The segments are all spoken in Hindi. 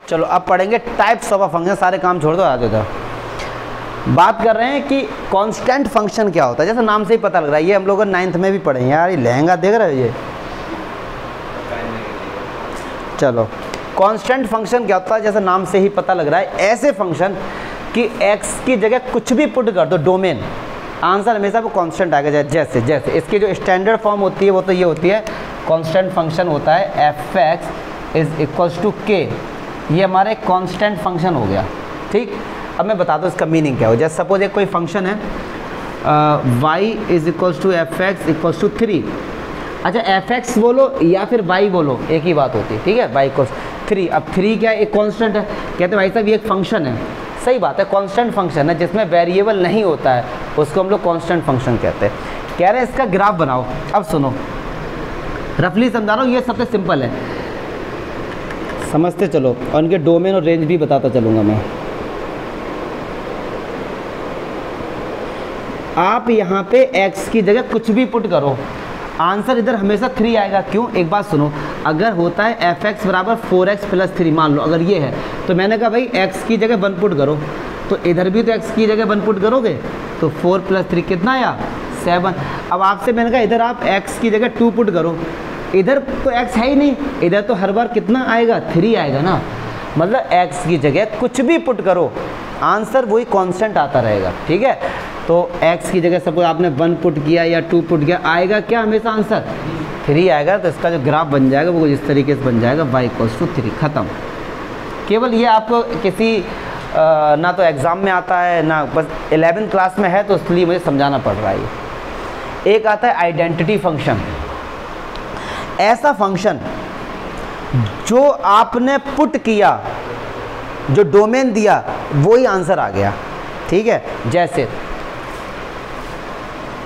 चलो अब पढ़ेंगे टाइप्स ऑफ अ फंक्शन। सारे काम छोड़ दो, आ जाओ। बात कर रहे हैं कि कांस्टेंट फंक्शन क्या होता है। जैसे नाम से ही पता लग रहा है, ये हम लोग 9th में भी पढ़े हैं यार। ये लहंगा देख रहे हो ये। चलो कांस्टेंट फंक्शन क्या होता है, जैसे नाम से ही पता लग रहा है, ऐसे फंक्शन कि x की जगह कुछ भी पुट कर दो, डोमेन, आंसर हमेशा वो कांस्टेंट आएगा। जैसे जैसे इसकी जो स्टैंडर्ड फॉर्म होती है वो तो ये होती है, कांस्टेंट फंक्शन होता है f(x) is equals to k। ये हमारे कांस्टेंट फंक्शन हो गया, ठीक। अब मैं बता दूँ इसका मीनिंग क्या हो। जैसे सपोज एक कोई फंक्शन है y is equals to f(x) equals to 3। अच्छा f(x) बोलो या फिर y बोलो, एक ही बात होती है, ठीक है। y equals 3। अब 3 क्या है, एक कांस्टेंट है। कहते हैं भाई साहब ये एक फंक्शन है, सही बात है, कांस्टेंट फंक्शन है जिसमें वेरिएबल नहीं होता है, उसको हम लोग कांस्टेंट फंक्शन कहते हैं। कह रहे हैं इसका ग्राफ बनाओ। अब सुनो, रफली समझा रहा हूँ, ये सबसे सिंपल है, समझते चलो, और उनके डोमेन और रेंज भी बताता चलूँगा मैं। आप यहाँ पे x की जगह कुछ भी पुट करो, आंसर इधर हमेशा 3 आएगा। क्यों, एक बात सुनो, अगर होता है f(x) बराबर 4x प्लस 3, मान लो अगर ये है, तो मैंने कहा भाई x की जगह 1 पुट करो, तो इधर भी तो x की जगह 1 पुट करोगे, तो 4 प्लस 3 कितना आया, 7। अब आपसे मैंने कहा इधर आप x की जगह 2 पुट करो, इधर तो x है ही नहीं, इधर तो हर बार कितना आएगा, 3 आएगा ना। मतलब x की जगह कुछ भी पुट करो, आंसर वही कांस्टेंट आता रहेगा, ठीक है। तो x की जगह सपोज आपने 1 पुट किया या 2 पुट किया, आएगा क्या हमेशा आंसर 3 आएगा। तो इसका जो ग्राफ बन जाएगा वो इस तरीके से बन जाएगा, y इक्वल्स टू 3, ख़त्म। केवल ये आपको किसी ना तो एग्ज़ाम में आता है ना बस 11th क्लास में है, तो इसलिए मुझे समझाना पड़ रहा है ये। एक आता है आइडेंटिटी फंक्शन। ऐसा फंक्शन जो आपने पुट किया, जो डोमेन दिया, वही आंसर आ गया, ठीक है। जैसे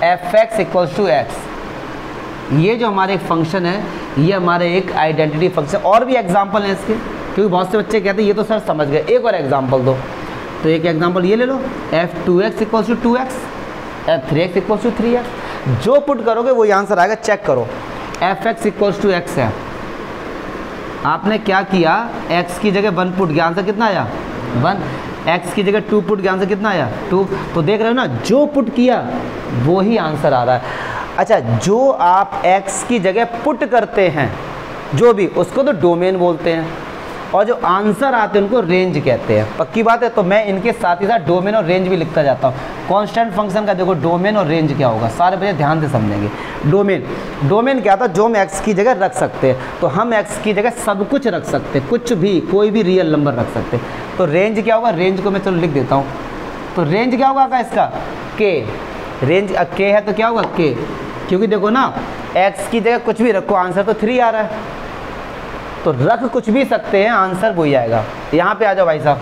f(x) इक्वल्स टू x, ये जो हमारे एक फंक्शन है, ये हमारे एक आइडेंटिटी फंक्शन। और भी एग्जांपल हैं इसके, क्योंकि बहुत से बच्चे कहते हैं ये तो सर समझ गए, एक और एग्जांपल दो। तो एक एग्जांपल ये ले लो, f(2x) equals to 2x, f(3x) equals to 3x। जो पुट करोगे वही आंसर आएगा। चेक करो, f(x) इक्वल्स टू x है, आपने क्या किया, x की जगह 1 पुट किया, आंसर कितना आया 1। x की जगह 2 पुट किया, आंसर कितना आया 2। तो देख रहे हो ना, जो पुट किया वो ही आंसर आ रहा है। अच्छा, जो आप x की जगह पुट करते हैं जो भी, उसको तो डोमेन बोलते हैं, और जो आंसर आते हैं उनको रेंज कहते हैं। पक्की बात है। तो मैं इनके साथ ही साथ डोमेन और रेंज भी लिखता जाता हूँ। कांस्टेंट फंक्शन का देखो डोमेन और रेंज क्या होगा, सारे बच्चे ध्यान से समझेंगे। डोमेन क्या था, जो हम x की जगह रख सकते हैं, तो हम x की जगह सब कुछ रख सकते हैं, कुछ भी, कोई भी रियल नंबर रख सकते हैं। तो रेंज क्या होगा, रेंज को मैं चलो लिख देता हूँ। तो रेंज क्या होगा इसका, k। रेंज k है तो क्या होगा k, क्योंकि देखो ना x की जगह कुछ भी रखो, आंसर तो 3 आ रहा है, तो रख कुछ भी सकते हैं, आंसर वही आएगा। यहाँ पे आ जाओ भाई साहब,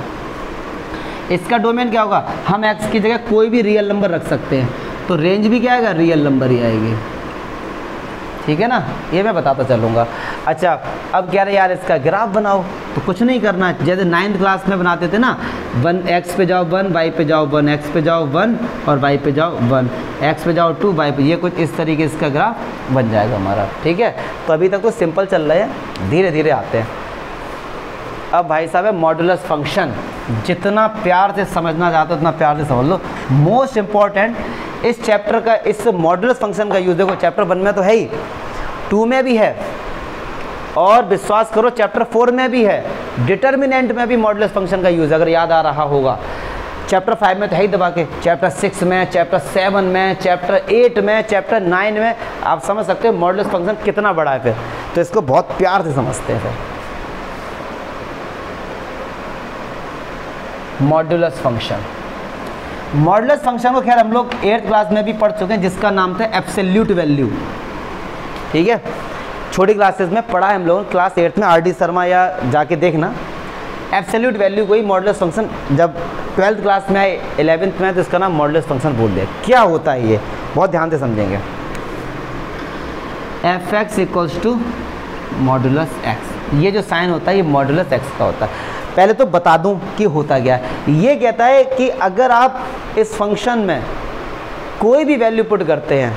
इसका डोमेन क्या होगा, हम x की जगह कोई भी रियल नंबर रख सकते हैं, तो रेंज भी क्या आएगा, रियल नंबर ही आएगी, ठीक है ना। ये मैं बताता चलूँगा। अच्छा, अब कह रहे यार इसका ग्राफ बनाओ, तो कुछ नहीं करना, जैसे 9th क्लास में बनाते थे ना, 1x पे जाओ 1, y पे जाओ 1, x पे जाओ 1 और y पे जाओ 1, x पे जाओ 2, y पे, ये कुछ इस तरीके से इसका ग्राफ बन जाएगा हमारा, ठीक है। तो अभी तक तो सिंपल चल रहे हैं, धीरे धीरे आते हैं। अब भाई साहब है मॉडुलस फंक्शन, जितना प्यार से समझना चाहते हो उतना प्यार से समझ लो। मोस्ट इम्पॉर्टेंट इस चैप्टर का, इस मॉडुलस फंक्शन का यूज़ देखो, चैप्टर 1 में तो है ही, 2 में भी है, और विश्वास करो चैप्टर 4 में भी है, डिटर्मिनेंट में भी मॉडुलस फंक्शन का यूज़, अगर याद आ रहा होगा। चैप्टर 5 में तो है ही दबा के, चैप्टर 6 में, चैप्टर 7 में, चैप्टर 8 में, चैप्टर 9 में। आप समझ सकते हो मॉडुलस फंक्शन कितना बड़ा है फिर, तो इसको बहुत प्यार से समझते हैं फिर। मॉडुलस फंक्शन, मॉडुलस फंक्शन को खैर हम लोग 8th क्लास में भी पढ़ चुके हैं, जिसका नाम था एब्सोल्यूट वैल्यू, ठीक है। छोटी क्लासेस में पढ़ा है हम लोगों ने, क्लास 8th में R.D. शर्मा या जाके देखना। एब्सोल्यूट वैल्यू को ही मॉडुलस फंक्शन, जब 12th क्लास में आए, 11th में, तो इसका नाम मॉडुलस फंक्शन बोल दिया। क्या होता है ये, बहुत ध्यान से समझेंगे। f(x) equals to modulus x, ये जो साइन होता है ये मॉडुलस x का होता है। पहले तो बता दूं कि होता क्या है। ये कहता है कि अगर आप इस फंक्शन में कोई भी वैल्यू पुट करते हैं,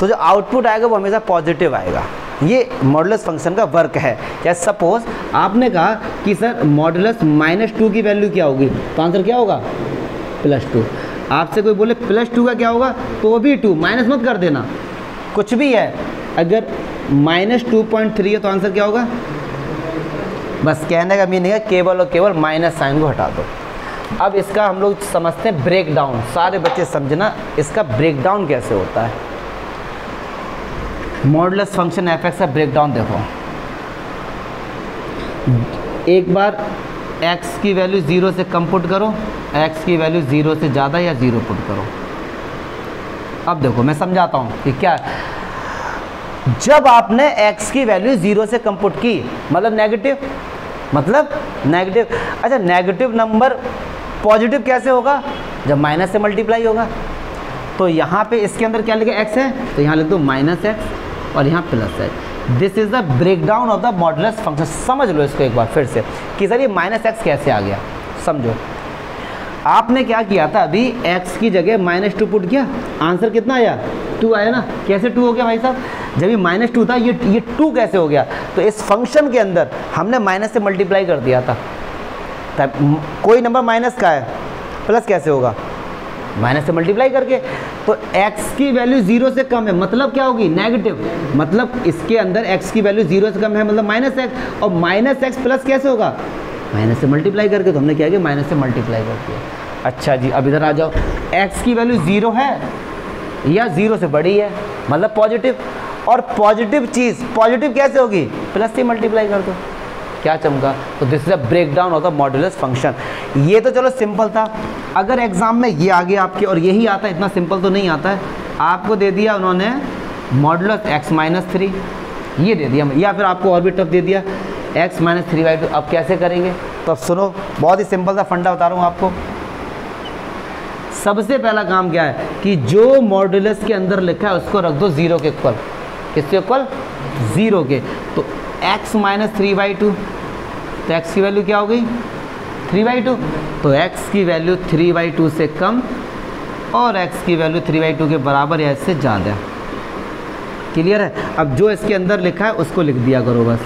तो जो आउटपुट आएगा वो हमेशा पॉजिटिव आएगा। ये मॉडुलस फंक्शन का वर्क है। जैसे सपोज आपने कहा कि सर मॉडुलस -2 की वैल्यू क्या होगी, तो आंसर क्या होगा +2। आपसे कोई बोले +2 का क्या होगा, तो भी 2, माइनस मत कर देना, कुछ भी है। अगर -2.3 है तो आंसर क्या होगा, बस कहने का मीनिंग है केवल और केवल माइनस साइन को हटा दो। अब इसका हम लोग समझते हैं ब्रेक डाउन। सारे बच्चे समझना इसका ब्रेक डाउन कैसे होता है। मॉडुलस फंक्शन f(x) का ब्रेक डाउन देखो। एक बार x की वैल्यू 0 से कम पुट करो, x की वैल्यू 0 से ज़्यादा या 0 पुट करो। अब देखो मैं समझाता हूँ कि क्या, जब आपने x की वैल्यू 0 से कम पुट की मतलब नेगेटिव, अच्छा नेगेटिव नंबर पॉजिटिव कैसे होगा, जब माइनस से मल्टीप्लाई होगा। तो यहाँ पे इसके अंदर क्या लिखा x है, तो यहाँ लिख दो -x और यहाँ +x। This is the break down of the modulus function. समझ लो इसको एक बार फिर से कि सर ये -x कैसे आ गया। समझो आपने क्या किया था, अभी x की जगह -2 पुट किया, आंसर कितना आया 2 आया ना। कैसे 2 हो गया भाई साहब, जब ये -2 था ये 2 कैसे हो गया, तो इस फंक्शन के अंदर हमने माइनस से मल्टीप्लाई कर दिया था। तब कोई नंबर माइनस का है, प्लस कैसे होगा, माइनस से मल्टीप्लाई करके। तो x की वैल्यू 0 से कम है मतलब क्या होगी, नेगेटिव। मतलब इसके अंदर x की वैल्यू 0 से कम है मतलब -x, और -x प्लस कैसे होगा, माइनस से मल्टीप्लाई करके। तो हमने क्या किया, माइनस से मल्टीप्लाई कर दिया। अच्छा जी, अब इधर आ जाओ, x की वैल्यू 0 है या 0 से बड़ी है मतलब पॉजिटिव, और पॉजिटिव चीज़ पॉजिटिव कैसे होगी, प्लस से मल्टीप्लाई कर दो। क्या चमका, तो this is a break down of the modulus function. ये तो चलो सिंपल था। अगर एग्जाम में ये आ गया आपके और यही आता है, इतना सिंपल तो नहीं आता है, आपको दे दिया उन्होंने मॉडुलस x-3 ये दे दिया, या फिर आपको और भी टफ दे दिया x-3/2। अब कैसे करेंगे, तो अब सुनो, बहुत ही सिंपल सा फंडा बता रहा हूँ आपको। सबसे पहला काम क्या है कि जो मॉडुलस के अंदर लिखा है उसको रख दो 0 के इक्वल। किसके इक्वल, 0 के। तो x-3/2, तो x की वैल्यू क्या हो गई 3/2, तो x की वैल्यू 3/2 से कम और x की वैल्यू 3/2 के बराबर या इससे ज़्यादा। क्लियर है। अब जो इसके अंदर लिखा है उसको लिख दिया करो बस।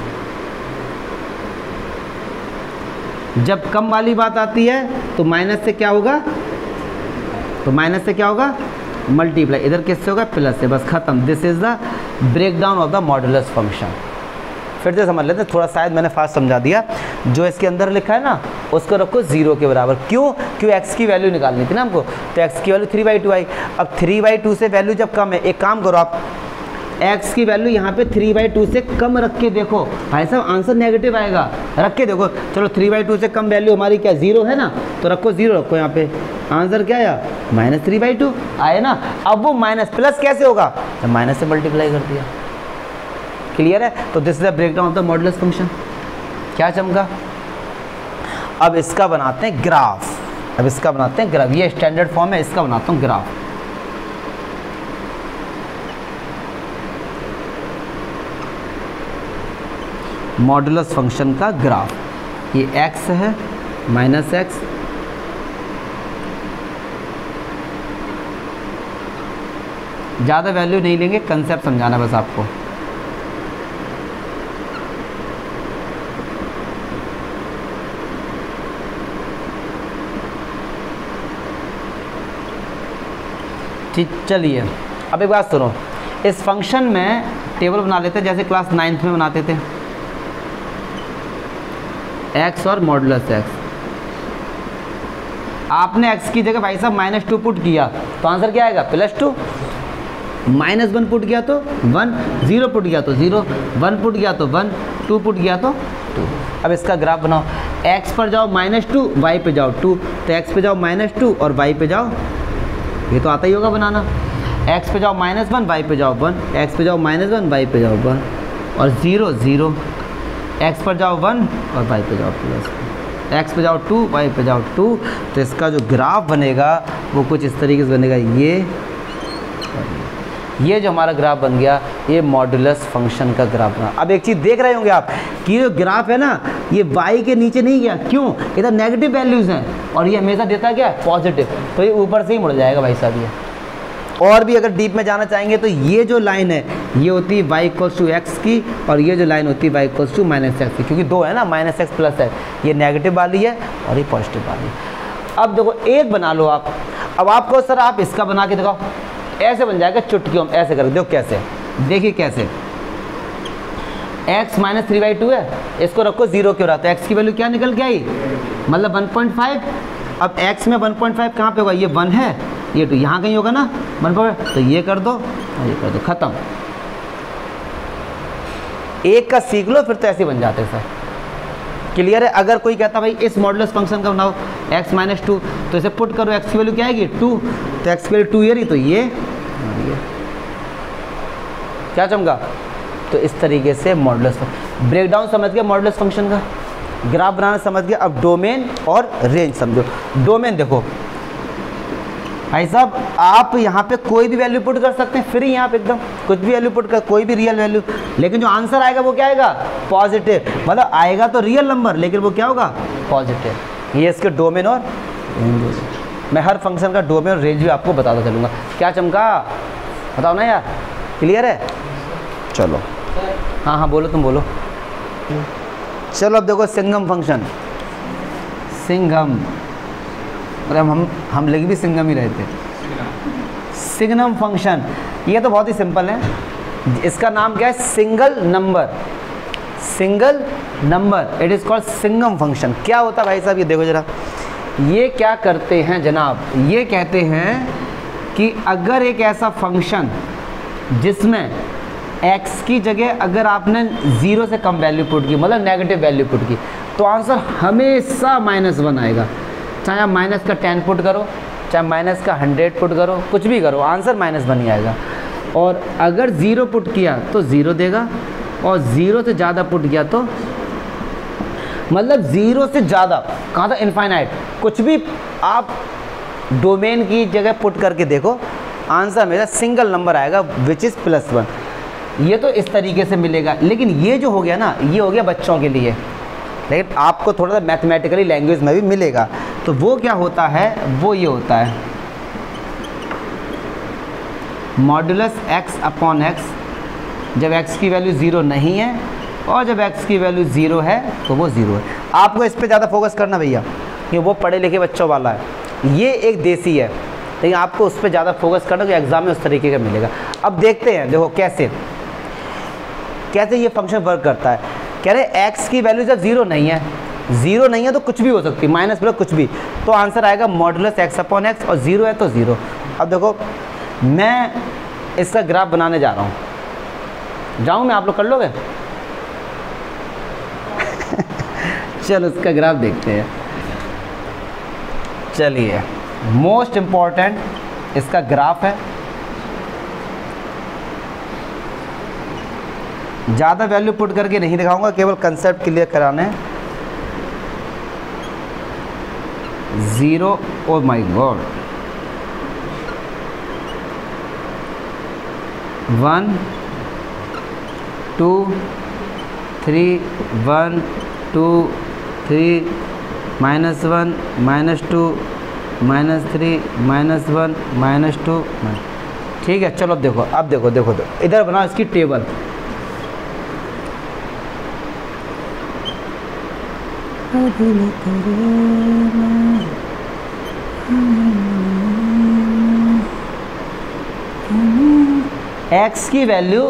जब कम वाली बात आती है तो माइनस से क्या होगा, तो माइनस से क्या होगा, मल्टीप्लाई। इधर किससे होगा, प्लस से। बस खत्म। This is the break down of the modulus function. फिर से समझ लेते हैं, थोड़ा शायद मैंने फास्ट समझा दिया। जो इसके अंदर लिखा है ना उसको रखो 0 के बराबर। क्यों x की वैल्यू निकालनी थी ना हमको, तो x की वैल्यू 3/2 आई। अब 3/2 से वैल्यू जब कम है, एक काम करो आप, x की वैल्यू यहाँ पे 3/2 से कम रख के देखो भाई साहब, आंसर नेगेटिव आएगा। रख के देखो, चलो 3/2 से कम वैल्यू हमारी क्या 0 है ना, तो रखो 0 रखो यहाँ पे, आंसर क्या आया -3/2 आया ना। अब वो माइनस प्लस कैसे होगा, तो माइनस से मल्टीप्लाई कर दिया। क्लियर है। तो this is the break down of the modulus function. क्या चमका। अब इसका बनाते हैं ग्राफ। अब इसका बनाते हैं ग्राफ, ये स्टैंडर्ड फॉर्म है, इसका बनाता हूँ ग्राफ। मॉडुलस फंक्शन का ग्राफ, ये x है -x, ज़्यादा वैल्यू नहीं लेंगे, कंसेप्ट समझाना बस आपको। ठीक, चलिए अब एक बात सुनो, इस फंक्शन में टेबल बना लेते हैं जैसे क्लास 9th में बनाते थे, x और मॉडुलस x। आपने x की जगह भाई साहब -2 पुट किया तो आंसर क्या आएगा, +2। -1 पुट किया तो 1, 0 पुट किया तो 0, 1 पुट किया तो 1, 2 पुट किया तो 2। अब इसका ग्राफ बनाओ, x पर जाओ -2, y पे जाओ 2, तो x पे जाओ -2 और y पे जाओ, ये तो आता ही होगा बनाना। x पे जाओ -1, y पे जाओ 1, x पे जाओ -1, y पे जाओ 1, और 0 0, x पर जाओ 1 और y पे जाओ +1, x पे जाओ 2, y पे जाओ 2। तो इसका जो ग्राफ बनेगा वो कुछ इस तरीके से बनेगा, ये जो हमारा ग्राफ बन गया, ये मॉडुलस फंक्शन का ग्राफ बना। अब एक चीज़ देख रहे होंगे आप कि ये ग्राफ है ना, ये y के नीचे नहीं गया, क्यों, इधर नेगेटिव वैल्यूज़ हैं और ये हमेशा देता क्या है, पॉजिटिव, तो ये ऊपर से ही मुड़ जाएगा भाई साहब, ये और भी अगर डीप में जाना चाहेंगे तो ये जो लाइन है ये होती है y इक्वल्स टू एक्स की, और ये जो लाइन होती है y equals to minus X की, क्योंकि दो है ना, माइनस एक्स प्लस है, ये नेगेटिव वाली है और ये पॉजिटिव वाली है। अब देखो एक बना लो आप, अब आपको सर आप इसका बना के दिखाओ, ऐसे बन जाएगा चुटकियों में, ऐसे कर दो। कैसे, देखिए कैसे, x माइनस 3/2 है, इसको रखो 0 क्यों रहा, तो x की वैल्यू क्या निकल के आई, मतलब 1.5। अब x में 1.5 कहाँ पे होगा, ये 1 है, ये 2 यहाँ कहीं होगा ना 1.5, तो ये कर दो और ये कर दो, खत्म। एक का सीख लो फिर तो ऐसे बन जाते सर, क्लियर है। अगर कोई कहता भाई इस मॉडुलस फंक्शन का बनाओ x माइनस 2, तो इसे पुट करो, x की वैल्यू क्या आएगी 2, तो x की वैल्यू 2 ये रही, तो ये क्या चमका। तो इस तरीके से मॉडुलस ब्रेकडाउन समझ गया, मॉडुलस फंक्शन का ग्राफ बनाना समझ गया। अब डोमेन और रेंज समझो। डोमेन देखो भाई साहब, आप यहाँ पे कोई भी वैल्यू पुट कर सकते हैं फ्री, यहाँ पे एकदम कुछ भी वैल्यू पुट कर, कोई भी रियल वैल्यू, लेकिन जो आंसर आएगा वो क्या आएगा, पॉजिटिव। मतलब आएगा तो रियल नंबर, लेकिन वो क्या होगा, पॉजिटिव। ये इसके डोमेन और रेंज। मैं हर फंक्शन का डोमेन और रेंज भी आपको बताता चलूँगा। क्या चमका, बताओ ना यार, क्लियर है। चलो हाँ हाँ बोलो, तुम बोलो। चलो अब देखो सिंघम फंक्शन, सिंघम, अरे हम लिख भी सिंघम ही रहे थे। सिग्नम फंक्शन, ये तो बहुत ही सिंपल है, इसका नाम क्या है, single number, single number, it is called Singham function. क्या होता है भाई साहब, ये देखो जरा, ये क्या करते हैं जनाब, ये कहते हैं कि अगर एक ऐसा फंक्शन जिसमें x की जगह अगर आपने 0 से कम वैल्यू पुट की, मतलब नेगेटिव वैल्यू पुट की, तो आंसर हमेशा -1 आएगा। चाहे आप माइनस का 10 पुट करो, चाहे माइनस का 100 पुट करो, कुछ भी करो, आंसर -1 ही आएगा। और अगर 0 पुट किया तो 0 देगा, और 0 से ज़्यादा पुट किया तो, मतलब 0 से ज़्यादा कहाँ था, इनफाइनाइट, कुछ भी आप डोमेन की जगह पुट करके देखो, आंसर मेरा सिंगल नंबर आएगा, विच इज़ +1। ये तो इस तरीके से मिलेगा। लेकिन ये जो हो गया ना, ये हो गया बच्चों के लिए, लेकिन आपको थोड़ा सा मैथमेटिकली लैंग्वेज में भी मिलेगा। तो वो क्या होता है, वो ये होता है मॉडुलस x अपॉन x, जब x की वैल्यू 0 नहीं है और जब x की वैल्यू 0 है तो वो 0 है। आपको इस पे ज़्यादा फोकस करना भैया, कि वो पढ़े लिखे बच्चों वाला है, ये एक देसी है, लेकिन आपको उस पर ज़्यादा फोकस करना, कि एग्ज़ाम में उस तरीके का मिलेगा। अब देखते हैं, देखो कैसे कैसे ये फंक्शन वर्क करता है। कह रहे x की वैल्यू जब 0 नहीं है, 0 नहीं है तो कुछ भी हो सकती है, माइनस प्लस कुछ भी, तो आंसर आएगा मॉडुलस x अपॉन x, और 0 है तो 0। अब देखो मैं इसका ग्राफ बनाने जा रहा हूँ, जाऊँ मैं, आप लोग कर लोगे चलो इसका ग्राफ देखते हैं। चलिए, मोस्ट इम्पॉर्टेंट इसका ग्राफ है, ज़्यादा वैल्यू पुट करके नहीं दिखाऊंगा, केवल कंसेप्ट क्लियर कराने। 0, ओ माय गॉड, 1 2 3 1 2 3 -1 -2 -3 -1 -2, ठीक है। चलो अब देखो, अब देखो देखो तो इधर बनाओ इसकी टेबल। x की वैल्यू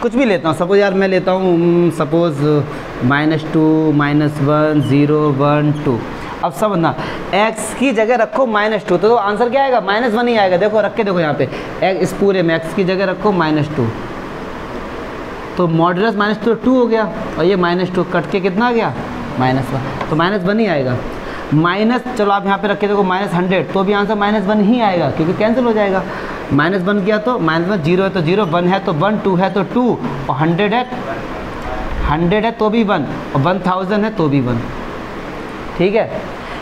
कुछ भी लेता हूँ, सपोज यार मैं लेता हूँ सपोज -2 -1 0 1 2। अब सब ना x की जगह रखो -2, तो आंसर क्या आएगा, -1 ही आएगा। देखो रख के देखो यहाँ पे इस पूरे में x की जगह रखो -2, तो मॉडुलस -2 हो गया, और ये -2 कट के कितना आ गया, -1, तो -1 ही आएगा। माइनस, चलो आप यहाँ पे रखे देखो -100, तो भी आंसर -1 ही आएगा, क्योंकि कैंसिल हो जाएगा। -1 किया तो -1, 0 है तो 0, 1 है तो 1, 2 है तो 2, और 100 है तो भी 1, और 1000 है तो भी 1। ठीक है,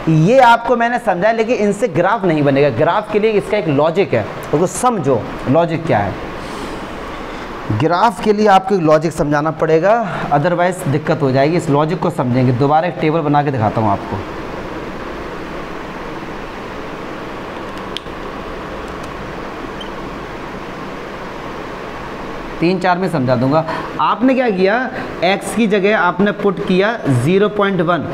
ये आपको मैंने समझाया, लेकिन इनसे ग्राफ नहीं बनेगा। ग्राफ के लिए इसका एक लॉजिक है, तो समझो लॉजिक क्या है। ग्राफ के लिए आपको एक लॉजिक समझाना पड़ेगा, अदरवाइज दिक्कत हो जाएगी। इस लॉजिक को समझेंगे। दोबारा एक टेबल बना के दिखाता हूँ आपको। 3-4 में समझा दूंगा। आपने क्या किया, x की जगह आपने पुट किया 0.1।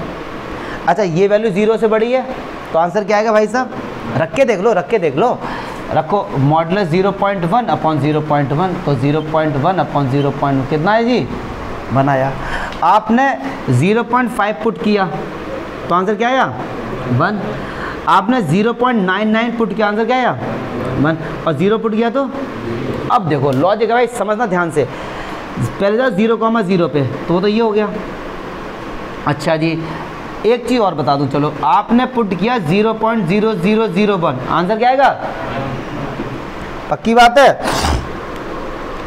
अच्छा ये वैल्यू 0 से बड़ी है तो आंसर क्या आएगा भाई साहब, रख के देख लो, रख के देख लो, रखो मॉडुलस 0.1 अपॉन 0.1, तो 0.1 अपॉन 0.1 कितना है जी, बनाया। आपने 0.5 पुट किया तो आंसर क्या आया, 1। आपने 0.99 पुट किया, आंसर क्या आया, 1। और 0 पुट किया तो, अब देखो लॉजिक है भाई, समझना ध्यान से। पहले था 0,0 पे तो वो तो ये हो गया। अच्छा जी एक चीज़ और बता दूं, चलो आपने पुट किया 0.0001, आंसर क्या आएगा, पक्की बात है।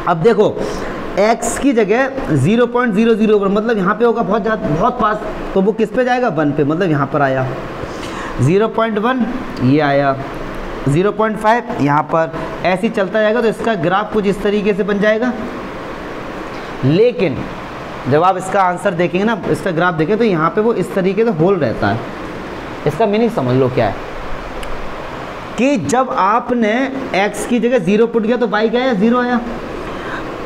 अब देखो x की जगह 0.001 मतलब यहाँ पे होगा बहुत ज़्यादा, बहुत पास, तो वो किस पे जाएगा, 1 पे, मतलब यहाँ पर आया 0.1, ये आया 0.5 यहाँ पर, ऐसे ही चलता जाएगा। तो इसका ग्राफ कुछ इस तरीके से बन जाएगा। लेकिन जब आप इसका आंसर देखेंगे ना, इसका ग्राफ देखें तो यहाँ पे वो इस तरीके से होल रहता है। इसका मीनिंग समझ लो क्या है कि जब आपने x की जगह 0 पुट किया तो y क्या आया, 0 आया।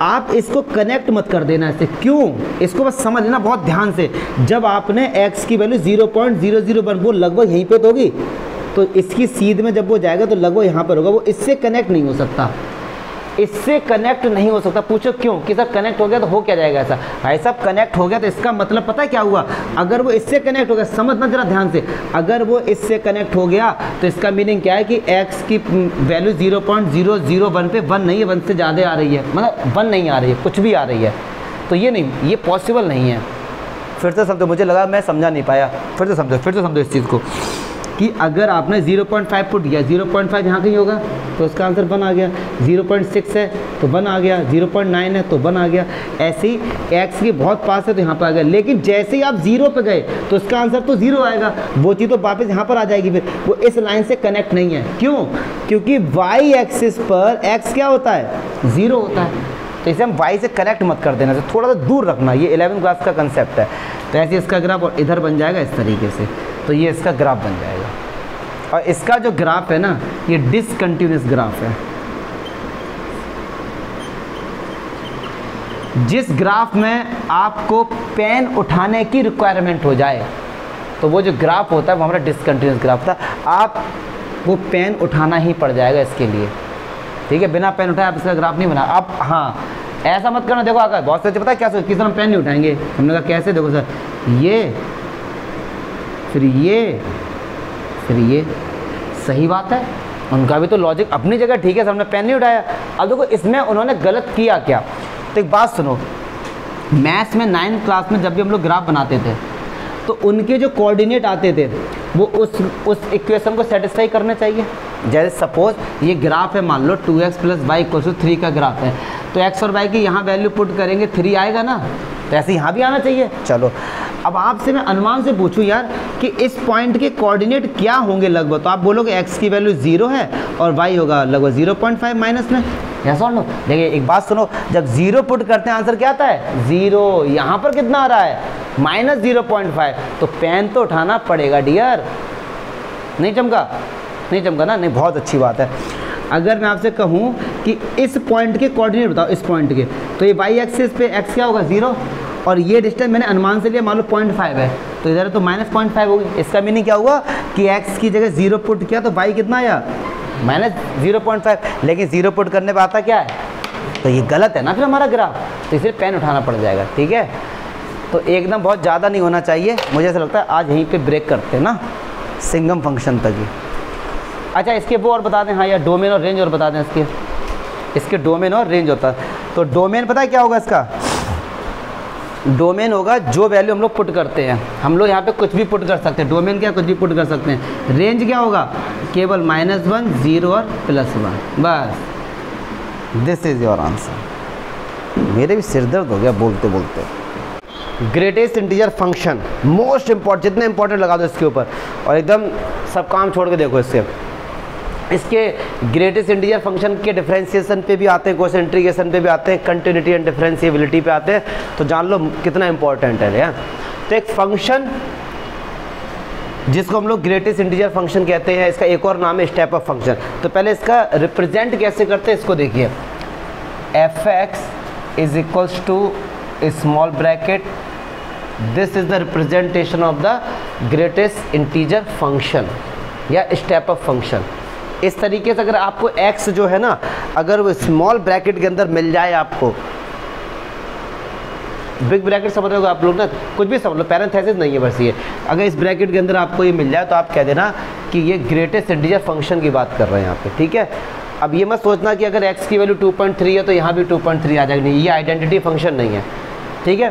आप इसको कनेक्ट मत कर देना इससे, क्यों, इसको बस समझ लेना बहुत ध्यान से। जब आपने x की वैल्यू 0.001 वो लगभग यहीं पे तो होगी, तो इसकी सीध में जब वो जाएगा तो लगभग यहाँ पर होगा, वो इससे कनेक्ट नहीं हो सकता, इससे कनेक्ट नहीं हो सकता। पूछो क्यों, कि सर कनेक्ट हो गया तो हो क्या जाएगा ऐसा, भाई साहब कनेक्ट हो गया तो इसका मतलब पता है क्या हुआ, अगर वो इससे कनेक्ट हो गया, समझना जरा ध्यान से, अगर वो इससे कनेक्ट हो गया तो इसका मीनिंग क्या है कि x की वैल्यू 0.001 पे 1 नहीं है, 1 से ज़्यादा आ रही है, मतलब 1 नहीं आ रही है, कुछ भी आ रही है, तो ये नहीं, ये पॉसिबल नहीं है। फिर से समझो, मुझे लगा मैं समझा नहीं पाया, फिर से समझो इस चीज़ को कि अगर आपने 0.5 पुट किया, 0.5 यहाँ कहीं होगा तो उसका आंसर 1 आ गया, 0.6 है तो 1 आ गया, 0.9 है तो 1 आ गया, ऐसे ही x के बहुत पास है तो यहाँ पर आ गया। लेकिन जैसे ही आप 0 पे गए तो इसका आंसर तो 0 आएगा, वो चीज़ तो वापस यहाँ पर आ जाएगी, फिर वो इस लाइन से कनेक्ट नहीं है। क्यों, क्योंकि y एक्सिस पर x क्या होता है, 0 होता है, तो इसे हम y से कनेक्ट मत कर देना, थोड़ा सा दूर रखना, ये 11वीं क्लास का कंसेप्ट है। तो ऐसे इसका ग्राफ और इधर बन जाएगा इस तरीके से, तो ये इसका ग्राफ बन जाएगा। और इसका जो ग्राफ है ना, ये डिसकंटिन्यूअस ग्राफ है। जिस ग्राफ में आपको पेन उठाने की रिक्वायरमेंट हो जाए तो वो जो ग्राफ होता है वो हमारा डिसकंटिन्यूअस ग्राफ था, आप वो पेन उठाना ही पड़ जाएगा इसके लिए, ठीक है, बिना पेन उठाए आप इसका ग्राफ नहीं बना। अब हाँ ऐसा मत करना, देखो आकर बहुत से पता है क्या सोच, किस तरह पेन नहीं उठाएंगे, हमने कहा कैसे, देखो सर ये फिर ये, सही बात है, उनका भी तो लॉजिक अपनी जगह ठीक है, हमने पेन नहीं उठाया। अब देखो इसमें उन्होंने गलत किया क्या, तो एक बात सुनो, मैथ्स में 9th क्लास में जब भी हम लोग ग्राफ बनाते थे तो उनके जो कोऑर्डिनेट आते थे वो उस इक्वेशन को सेटिस्फाई करने चाहिए। जैसे सपोज ये ग्राफ है, मान लो 2x + y = 3 का ग्राफ है, तो x और y की यहाँ वैल्यू पुट करेंगे 3 आएगा ना, तो ऐसे यहाँ भी आना चाहिए। चलो अब आपसे मैं अनुमान से पूछूं यार कि इस पॉइंट के कोऑर्डिनेट क्या होंगे लगभग, तो आप बोलोगे x की वैल्यू 0 है और y होगा लगभग 0.5 माइनस में, या सुन लो। देखिए एक बात सुनो, जब 0 पुट करते हैं आंसर क्या आता है, 0। यहाँ पर कितना आ रहा है, -0.5, तो पेन तो उठाना पड़ेगा डियर। नहीं चमका ना, नहीं, बहुत अच्छी बात है। अगर मैं आपसे कहूँ कि इस पॉइंट के कोऑर्डिनेट बताओ, इस पॉइंट के, तो ये y एक्सिस पे x क्या होगा, 0, और ये डिस्टेंस मैंने अनुमान से लिया, मान लो 0.5 है, तो इधर तो -0.5 होगी। इसका मीनिंग क्या हुआ कि x की जगह 0 पुट किया तो y कितना आया, -0.5, लेकिन 0 पुट करने पर आता क्या है, तो ये गलत है ना फिर हमारा ग्राफ, तो इसे पेन उठाना पड़ जाएगा, ठीक है। तो एकदम बहुत ज़्यादा नहीं होना चाहिए, मुझे ऐसा लगता है आज यहीं पे ब्रेक करते हैं ना, सिंगम फंक्शन तक ही। अच्छा इसके वो और बता दें, हाँ यार डोमेन और रेंज और बता दें, इसके डोमेन और रेंज होता है। तो डोमेन पता है क्या होगा इसका, डोमेन होगा जो वैल्यू हम लोग पुट करते हैं, हम लोग यहाँ पे कुछ भी पुट कर सकते हैं, डोमेन क्या कुछ भी पुट कर सकते हैं। रेंज क्या होगा, केवल -1, 0 और +1, बस। This is your answer. मेरे भी सिर दर्द हो गया बोलते बोलते। Greatest integer function most important, जितने इंपॉर्टेंट लगा दो इसके ऊपर, और एकदम सब काम छोड़ के देखो इसके ग्रेटेस्ट इंटीजर फंक्शन के डिफरेंशिएशन पे भी आते हैं, क्वेश्चन इंटीग्रेशन पे भी आते हैं, कंटिन्यूटी एंड डिफरेंशिएबिलिटी पे आते हैं, तो जान लो कितना इंपॉर्टेंट है यार। तो एक फंक्शन जिसको हम लोग ग्रेटेस्ट इंटीजर फंक्शन कहते हैं, इसका एक और नाम है स्टेप अप फंक्शन। तो पहले इसका रिप्रेजेंट कैसे करते हैं इसको देखिए, f(x) is equals to small bracket, this is the representation of the greatest integer function या स्टेप अप फंक्शन। इस तरीके से अगर आपको x जो है ना, अगर वो स्मॉल ब्रैकेट के अंदर मिल जाए, आपको बिग ब्रैकेट समझ रहे हो आप लोग ना, कुछ भी समझ लो, पैरेंथेसिस नहीं है बस ये, अगर इस ब्रैकेट के अंदर आपको ये मिल जाए तो आप कह देना कि ये ग्रेटेस्ट इंटीजर फंक्शन की बात कर रहे हैं यहाँ पे, ठीक है। अब ये मत सोचना कि अगर x की वैल्यू 2.3 है तो यहाँ भी 2.3 आ जाएगी, नहीं, ये आइडेंटिटी फंक्शन नहीं है, ठीक है।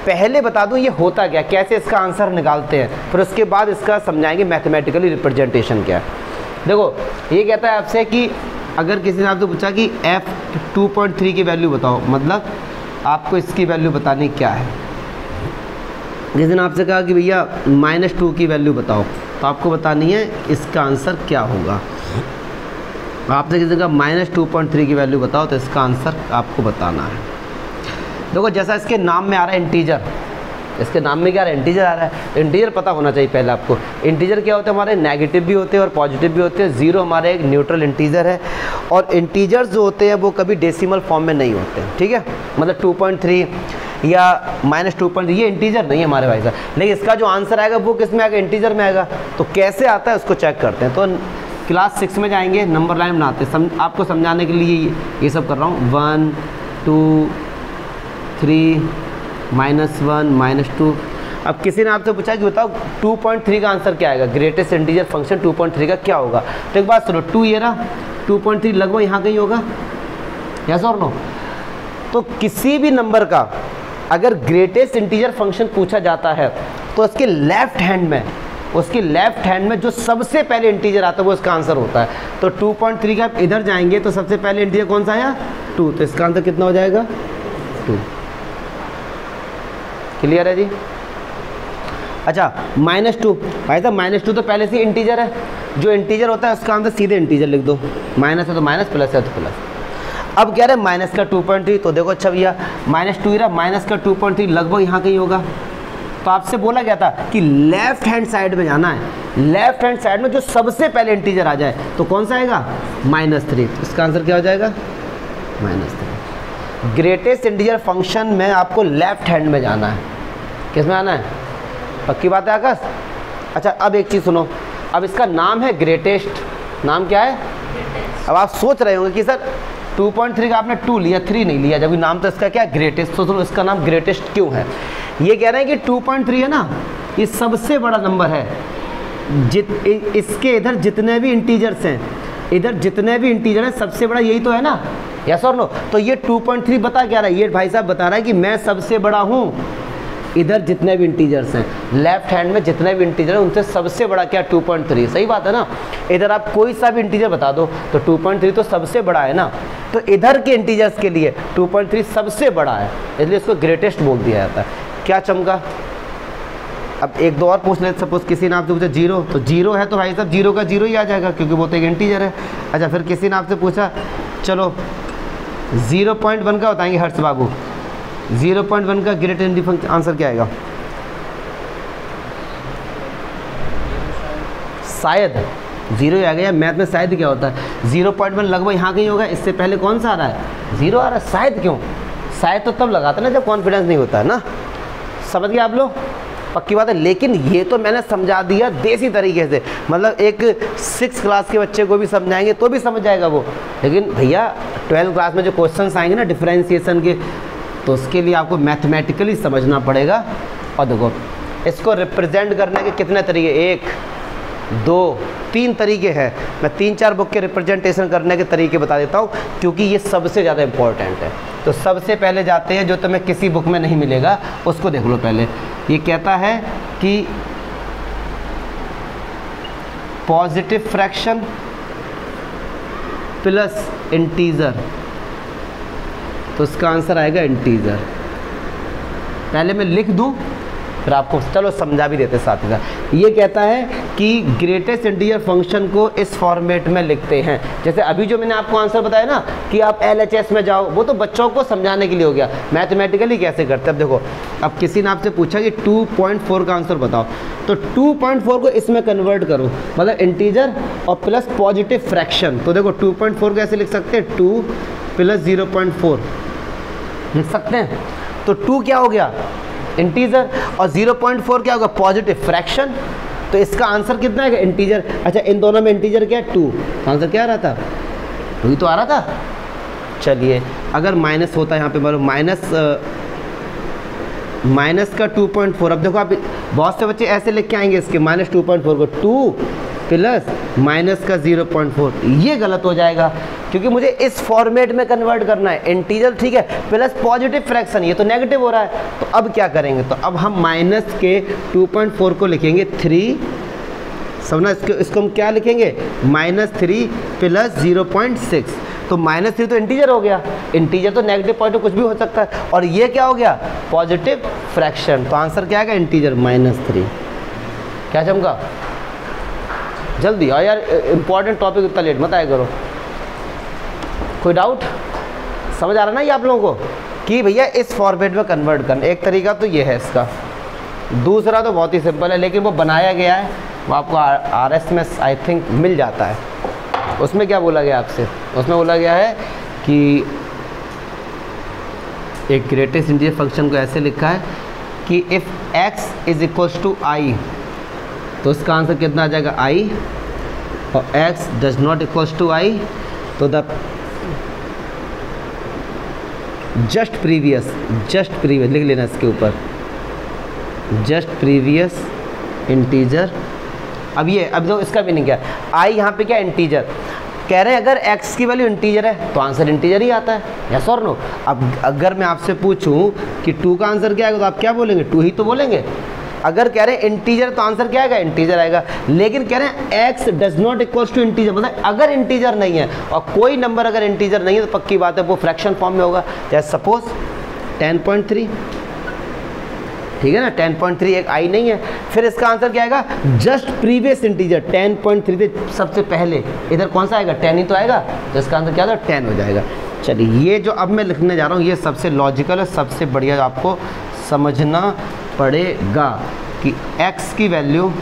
पहले बता दूं ये होता क्या, कैसे इसका आंसर निकालते हैं, फिर उसके बाद इसका समझाएंगे मैथमेटिकली रिप्रेजेंटेशन क्या है। देखो ये कहता है आपसे कि अगर किसी ने आपसे पूछा कि f 2.3 की वैल्यू बताओ, मतलब आपको इसकी वैल्यू बतानी क्या है। किसी ने आपसे कहा कि भैया -2 की वैल्यू बताओ, तो आपको बतानी है इसका आंसर क्या होगा। आपसे किसी का -2.3 की वैल्यू बताओ तो इसका आंसर आपको बताना है। देखो जैसा इसके नाम में आ रहा है इंटीजर, इसके नाम में क्या आ रहा है, इंटीजर आ रहा है। इंटीजर पता होना चाहिए पहले आपको। इंटीजर क्या होते हैं, हमारे नेगेटिव भी होते हैं और पॉजिटिव भी होते हैं। जीरो हमारे एक न्यूट्रल इंटीजर है, और इंटीजर्स जो होते हैं वो कभी डेसिमल फॉर्म में नहीं होते हैं, ठीक है। मतलब 2.3 या -2.3 ये इंटीजर नहीं है हमारे भाई साहब, लेकिन इसका जो आंसर आएगा वो किस में आएगा, इंटीजर में आएगा। तो कैसे आता है उसको चेक करते हैं। तो क्लास 6 में जाएंगे, नंबर लाइन बनाते हैं, आपको समझाने के लिए ये सब कर रहा हूँ। 1 2 3 -1 -2। अब किसी ने आपसे पूछा कि बताओ 2.3 का आंसर क्या आएगा, ग्रेटेस्ट इंटीजर फंक्शन 2.3 का क्या होगा। तो एक बात सुनो, 2 ये रहा, 2.3 लगभग यहाँ कहीं होगा, यस और नो। तो किसी भी नंबर का अगर ग्रेटेस्ट इंटीजर फंक्शन पूछा जाता है तो उसके लेफ्ट हैंड में जो सबसे पहले इंटीजर आता है वो इसका आंसर होता है। तो 2.3 का इधर जाएंगे तो सबसे पहले इंटीजर कौन सा आया, 2, तो इसका आंसर कितना हो जाएगा, 2। क्लियर है जी। अच्छा -2, भाई साहब -2 तो पहले से इंटीजर है, जो इंटीजर होता है उसका आंसर सीधे इंटीजर लिख दो, माइनस है तो माइनस, प्लस है तो प्लस। अब कह रहे हैं माइनस का 2.3, तो देखो अच्छा भैया -2 ही रहा, माइनस का 2.3 लगभग यहाँ कहीं होगा। तो आपसे बोला गया था कि लेफ्ट हैंड साइड में जाना है, लेफ्ट हैंड साइड में जो सबसे पहले इंटीजर आ जाए तो कौन सा आएगा, -3। इसका आंसर क्या हो जाएगा, -3। ग्रेटेस्ट इंटीजर फंक्शन में आपको लेफ्ट हैंड में जाना है, किस में आना है, पक्की बात है आकाश। अच्छा अब एक चीज़ सुनो, अब इसका नाम है ग्रेटेस्ट, नाम क्या है। अब आप सोच रहे होंगे कि सर 2.3 का आपने 2 लिया, 3 नहीं लिया, जबकि नाम तो इसका क्या, ग्रेटेस्ट। तो सुनो इसका नाम ग्रेटेस्ट क्यों है। ये कह रहे हैं कि 2.3 है ना, ये सबसे बड़ा नंबर है। इसके इधर जितने भी इंटीजर्स हैं, इधर जितने भी इंटीजर हैं, सबसे बड़ा यही तो है ना, यस और नो। तो ये 2.3 बता क्या रहा है, ये भाई साहब बता रहा है कि मैं सबसे बड़ा हूँ। इधर जितने भी इंटीजर्स हैं, लेफ्ट हैंड में जितने भी इंटीजर हैं, उनसे सबसे बड़ा क्या, 2.3। सही बात है ना। इधर आप कोई सा भी इंटीजर बता दो तो 2.3 तो सबसे बड़ा है ना। तो इधर के इंटीजर्स के लिए 2.3 सबसे बड़ा है, इसलिए इसको ग्रेटेस्ट बोल दिया जाता है। क्या चमका। अब एक दो और पूछ लेते, सपोज किसी ने आपसे पूछा 0, तो 0 है तो भाई साहब 0 का 0 ही आ जाएगा, क्योंकि वो तो एक इंटीजर है। अच्छा फिर किसी ने आपसे पूछा, चलो 0.1 का बताएंगे हर्ष बाबू, 0.1 का ग्रेटेस्ट इंटीजर फंक्शन आंसर क्या आएगा, शायद 0 ही आ गया। मैथ में शायद क्या होता है, 0.1 लगभग यहाँ कहीं होगा, इससे पहले कौन सा आ रहा है, 0 आ रहा है। शायद क्यों, शायद तो तब लगाते ना जब कॉन्फिडेंस नहीं होता है ना। समझ गए आप लोग, पक्की बात है। लेकिन ये तो मैंने समझा दिया देसी तरीके से, मतलब एक 6 क्लास के बच्चे को भी समझाएंगे तो भी समझ जाएगा वो। लेकिन भैया 12 क्लास में जो क्वेश्चंस आएंगे ना डिफरेंशिएशन के, तो उसके लिए आपको मैथमेटिकली समझना पड़ेगा। और देखो इसको रिप्रेजेंट करने के कितने तरीके, 1 2 3 तरीके हैं। मैं 3-4 बुक के रिप्रेजेंटेशन करने के तरीके बता देता हूँ, क्योंकि ये सबसे ज़्यादा इम्पोर्टेंट है। तो सबसे पहले जाते हैं जो तुम्हें किसी बुक में नहीं मिलेगा, उसको देख लो पहले। ये कहता है कि पॉजिटिव फ्रैक्शन प्लस इंटीजर, तो इसका आंसर आएगा इंटीजर। पहले मैं लिख दूं फिर आपको चलो समझा भी देते साथ ही साथ। ये कहता है कि ग्रेटेस्ट इंटीजर फंक्शन को इस फॉर्मेट में लिखते हैं। जैसे अभी जो मैंने आपको आंसर बताया ना कि आप LHS में जाओ, वो तो बच्चों को समझाने के लिए हो गया। मैथमेटिकली कैसे करते हैं, अब देखो, अब किसी ने आपसे पूछा कि 2.4 का आंसर बताओ, तो 2.4 को इसमें कन्वर्ट करो, मतलब इंटीजर और प्लस पॉजिटिव फ्रैक्शन। तो देखो 2.4 कैसे लिख सकते हैं, 2 + 0.4, लिख सकते हैं। तो 2 क्या हो गया, इंटीजर, और 0.4 क्या होगा, पॉजिटिव फ्रैक्शन। तो इसका आंसर कितना है, इंटीजर। अच्छा, इन दोनों में इंटीजर क्या है, 2। आंसर क्या आ रहा था, 2 तो आ रहा था। चलिए, अगर माइनस होता है यहाँ पे, मतलब माइनस का 2.4। अब देखो, आप बहुत से बच्चे ऐसे लिख के आएंगे इसके -2.4 को, 2 प्लस माइनस का 0.4, ये गलत हो जाएगा क्योंकि मुझे इस फॉर्मेट में कन्वर्ट करना है। इंटीजर ठीक है, प्लस पॉजिटिव फ्रैक्शन, ये तो नेगेटिव हो रहा है। तो अब क्या करेंगे, तो अब हम माइनस के 2.4 को लिखेंगे 3, समझना, इसको हम क्या लिखेंगे, -3 प्लस 0.6। तो -3 तो इंटीजर हो गया, इंटीजर तो नेगेटिव पॉजिटिव कुछ भी हो सकता है, और ये क्या हो गया, पॉजिटिव फ्रैक्शन। तो आंसर क्या आएगा, इंटीजर -3। क्या चमका, जल्दी आओ यार, इंपॉर्टेंट टॉपिक इतना लेट मत आया करो। कोई डाउट, समझ आ रहा ना ये आप लोगों को कि भैया इस फॉर्मेट में कन्वर्ट करना। एक तरीका तो ये है इसका, दूसरा तो बहुत ही सिंपल है, लेकिन वो बनाया गया है, वो आपको RS में आई थिंक मिल जाता है। उसमें क्या बोला गया आपसे, उसमें बोला गया है कि एक ग्रेटेस्ट इंटीजर फंक्शन को ऐसे लिखा है कि इफ़ x = i, तो उसका आंसर कितना आ जाएगा, i, और x does not = i, तो द जस्ट प्रीवियस लिख लेना इसके ऊपर, जस्ट प्रीवियस इंटीजर। अब तो इसका मीनिंग क्या है, i यहाँ पे क्या, इंटीजर। कह रहे हैं अगर x की वैल्यू इंटीजर है तो आंसर इंटीजर ही आता है, यस और नो। अब अगर मैं आपसे पूछूं कि 2 का आंसर क्या आएगा, तो आप क्या बोलेंगे, 2 ही तो बोलेंगे। अगर कह रहे हैं इंटीजर तो आंसर क्या आएगा, इंटीजर आएगा। लेकिन कह रहे हैं x does not equals to integer, मतलब अगर इंटीजर नहीं है, और कोई नंबर अगर इंटीजर नहीं है तो पक्की बात है वो फ्रैक्शन फॉर्म में होगा। जैसे सपोज 10.3, ठीक है ना, 10.3 एक आई नहीं है, फिर इसका आंसर क्या आएगा, जस्ट प्रीवियस इंटीजर 10.3 से सबसे पहले इधर कौन सा आएगा, 10 ही तो आएगा, तो इसका आंसर क्या होगा, 10 हो जाएगा। चलिए, ये जो अब मैं लिखने जा रहा हूँ ये सबसे लॉजिकल है, सबसे बढ़िया आपको समझना पड़ेगा कि x की वैल्यू